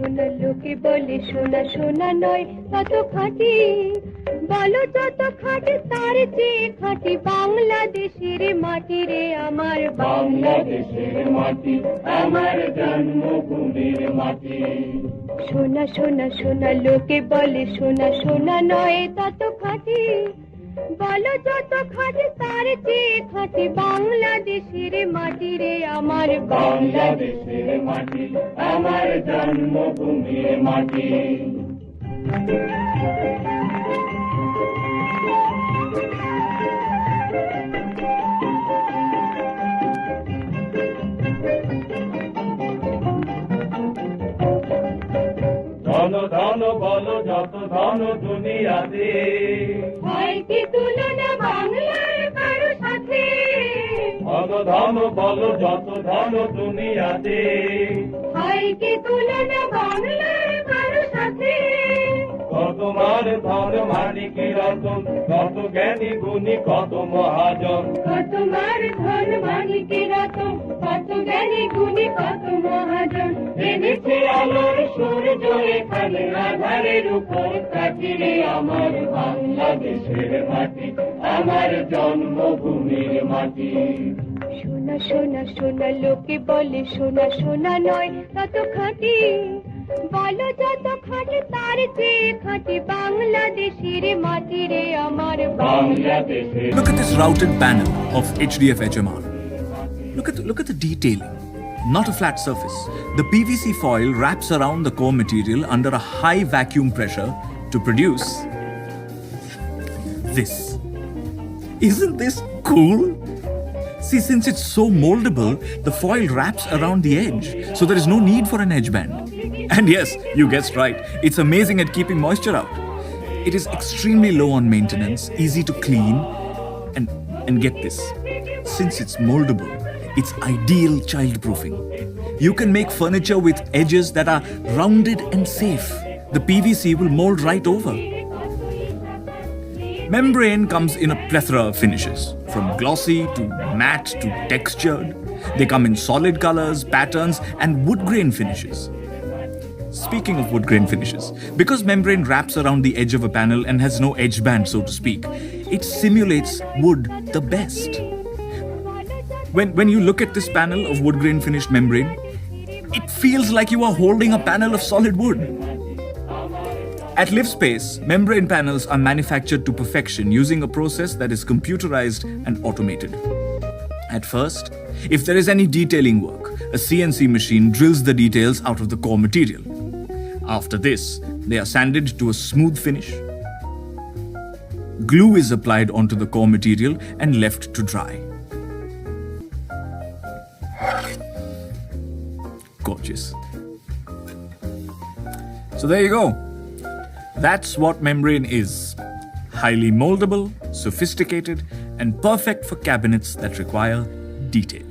সোনা লোকে বলে সোনা সোনা নয় তত খাঁটি, বলো যত খাঁটি তার চেয়ে খাঁটি বাংলাদেশের মাটি রে আমার, বাংলাদেশের মাটি আমার জন্মভূমির মাটি। সোনা সোনা সোনা লোকে বলে সোনা সোনা নয় তত খাঁটি, বলো যত খাঁটি তার চেয়ে খাঁটি বাংলাদেশের মাটি রে আমার, বাংলাদেশের মাটি আমার জন্মভূমির মাটি। ধন ধন বলো যত ধন দুনিয়াতে, হয় কি তুলনা বাংলার কারো সাথে, ধন ধন বলো যত ধন দুনিয়াতে, হয় কি তুলনা বাংলার কারো সাথে, কত মার ধন মানিক রতন, কত জ্ঞানী গুণী কত মহাজন, কত মার ধন মানিকে রতন, কত জ্ঞানী গুণী কত মহাজন, এনেছে আলোর সূর্য এখানে আধারের উপর কাটিরে আমার বাংলাদেশের মাটি আমার জন্মভূমির মাটি। সোনা সোনা সোনা লোকে বলে সোনা সোনা নয় তত খাঁটি, বলো যত খাঁটি তার চেয়ে খাঁটি বাংলাদেশের মাটি রে আমার, বাংলাদেশের। Look at this routed panel of HDF HMR. Look at the detailing. Not a flat surface. The PVC foil wraps around the core material under a high vacuum pressure to produce this. Isn't this cool? See, since it's so moldable, the foil wraps around the edge, so there is no need for an edge band. And yes, you guessed right, it's amazing at keeping moisture out. It is extremely low on maintenance, easy to clean, and get this, since it's moldable, it's ideal childproofing. You can make furniture with edges that are rounded and safe. The PVC will mold right over. Membrane comes in a plethora of finishes, from glossy to matte to textured. They come in solid colors, patterns, and wood grain finishes. Speaking of wood grain finishes, because membrane wraps around the edge of a panel and has no edge band, so to speak, it simulates wood the best. When you look at this panel of wood grain finished membrane, it feels like you are holding a panel of solid wood. At Livspace, membrane panels are manufactured to perfection using a process that is computerized and automated. At first, if there is any detailing work, a CNC machine drills the details out of the core material. After this, they are sanded to a smooth finish. Glue is applied onto the core material and left to dry. Gorgeous. So there you go. That's what membrane is. Highly moldable, sophisticated, and perfect for cabinets that require detail.